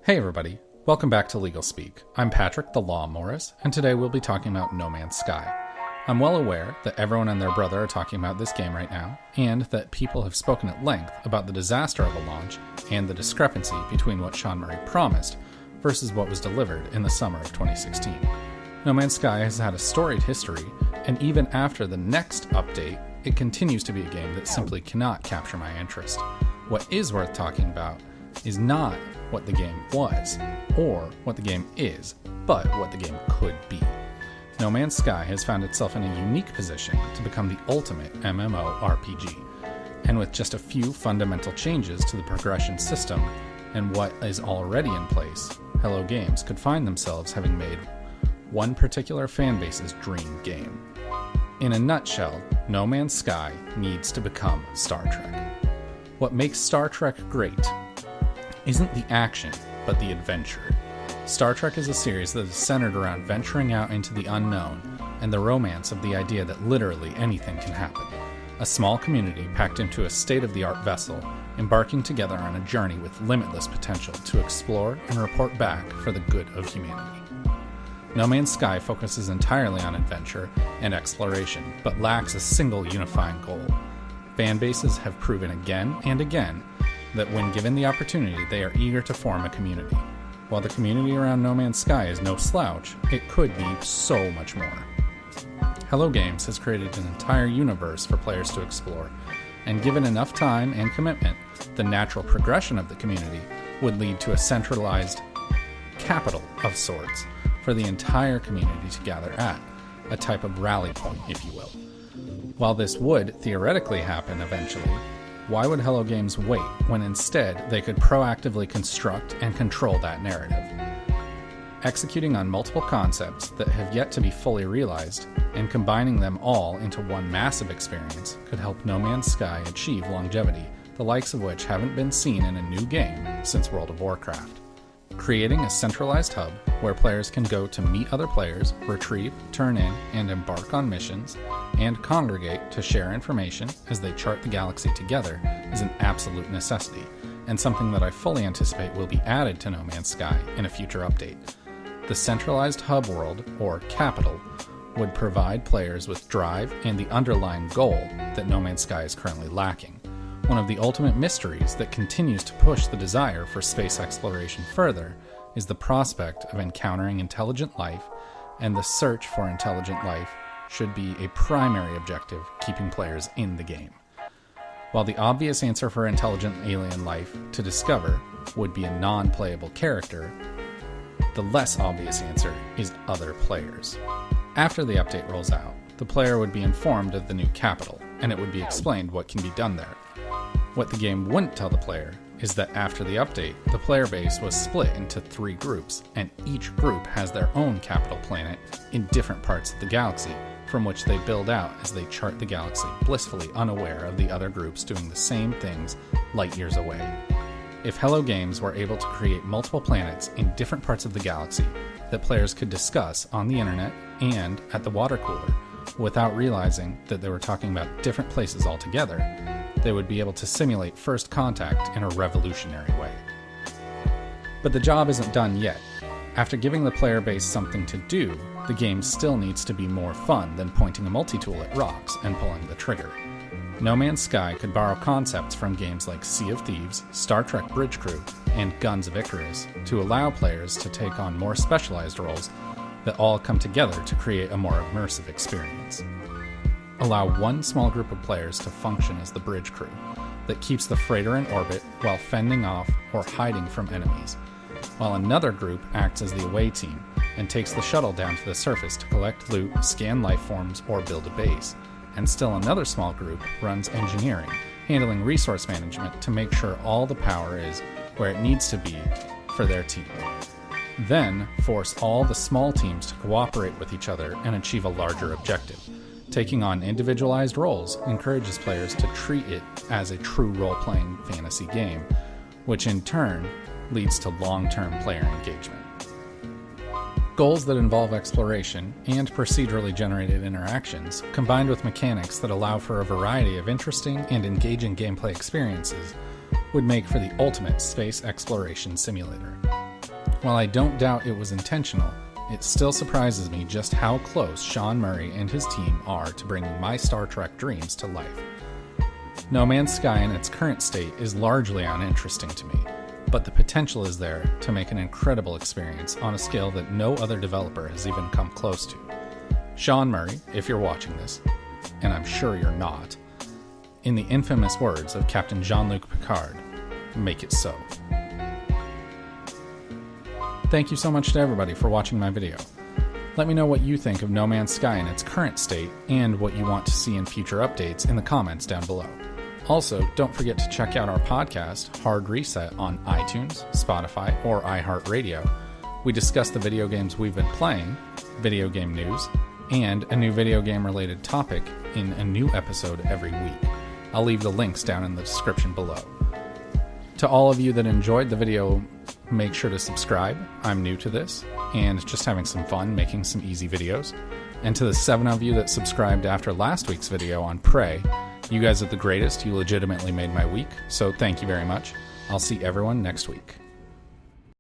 Hey everybody, welcome back to LegalSpeak. I'm Patrick the Law Morris, and today we'll be talking about No Man's Sky. I'm well aware that everyone and their brother are talking about this game right now, and that people have spoken at length about the disaster of the launch and the discrepancy between what Sean Murray promised versus what was delivered in the summer of 2016. No Man's Sky has had a storied history, and even after the next update, it continues to be a game that simply cannot capture my interest. What is worth talking about is not what the game was, or what the game is, but what the game could be. No Man's Sky has found itself in a unique position to become the ultimate MMORPG, and with just a few fundamental changes to the progression system and what is already in place, Hello Games could find themselves having made one particular fanbase's dream game. In a nutshell, No Man's Sky needs to become Star Trek. What makes Star Trek great isn't the action, but the adventure. Star Trek is a series that is centered around venturing out into the unknown and the romance of the idea that literally anything can happen. A small community packed into a state-of-the-art vessel, embarking together on a journey with limitless potential to explore and report back for the good of humanity. No Man's Sky focuses entirely on adventure and exploration, but lacks a single unifying goal. Fan bases have proven again and again that when given the opportunity, they are eager to form a community. While the community around No Man's Sky is no slouch, it could be so much more. Hello Games has created an entire universe for players to explore, and given enough time and commitment, the natural progression of the community would lead to a centralized capital of sorts for the entire community to gather at, a type of rally point, if you will. While this would theoretically happen eventually, why would Hello Games wait when instead they could proactively construct and control that narrative? Executing on multiple concepts that have yet to be fully realized and combining them all into one massive experience could help No Man's Sky achieve longevity, the likes of which haven't been seen in a new game since World of Warcraft. Creating a centralized hub where players can go to meet other players, retrieve, turn in, and embark on missions, and congregate to share information as they chart the galaxy together is an absolute necessity, and something that I fully anticipate will be added to No Man's Sky in a future update. The centralized hub world, or capital, would provide players with drive and the underlying goal that No Man's Sky is currently lacking. One of the ultimate mysteries that continues to push the desire for space exploration further is the prospect of encountering intelligent life, and the search for intelligent life should be a primary objective keeping players in the game. While the obvious answer for intelligent alien life to discover would be a non-playable character, the less obvious answer is other players. After the update rolls out, the player would be informed of the new capital, and it would be explained what can be done there. What the game wouldn't tell the player is that after the update, the player base was split into 3 groups, and each group has their own capital planet in different parts of the galaxy, from which they build out as they chart the galaxy, blissfully unaware of the other groups doing the same things light years away. If Hello Games were able to create multiple planets in different parts of the galaxy that players could discuss on the internet and at the water cooler, without realizing that they were talking about different places altogether, they would be able to simulate first contact in a revolutionary way. But the job isn't done yet. After giving the player base something to do, the game still needs to be more fun than pointing a multi-tool at rocks and pulling the trigger. No Man's Sky could borrow concepts from games like Sea of Thieves, Star Trek Bridge Crew, and Guns of Icarus to allow players to take on more specialized roles that all come together to create a more immersive experience. Allow one small group of players to function as the bridge crew that keeps the freighter in orbit while fending off or hiding from enemies, while another group acts as the away team and takes the shuttle down to the surface to collect loot, scan life forms, or build a base, and still another small group runs engineering, handling resource management to make sure all the power is where it needs to be for their team. Then force all the small teams to cooperate with each other and achieve a larger objective. Taking on individualized roles encourages players to treat it as a true role-playing fantasy game, which in turn leads to long-term player engagement. Goals that involve exploration and procedurally generated interactions, combined with mechanics that allow for a variety of interesting and engaging gameplay experiences, would make for the ultimate space exploration simulator. While I don't doubt it was intentional, it still surprises me just how close Sean Murray and his team are to bringing my Star Trek dreams to life. No Man's Sky in its current state is largely uninteresting to me, but the potential is there to make an incredible experience on a scale that no other developer has even come close to. Sean Murray, if you're watching this, and I'm sure you're not, in the infamous words of Captain Jean-Luc Picard, make it so. Thank you so much to everybody for watching my video. Let me know what you think of No Man's Sky in its current state and what you want to see in future updates in the comments down below. Also, don't forget to check out our podcast, HardReset, on iTunes, Spotify, or iHeartRadio. We discuss the video games we've been playing, video game news, and a new video game related topic in a new episode every week. I'll leave the links down in the description below. To all of you that enjoyed the video, make sure to subscribe. I'm new to this and just having some fun making some easy videos. And to the 7 of you that subscribed after last week's video on Prey, you guys are the greatest. You legitimately made my week, so thank you very much. I'll see everyone next week.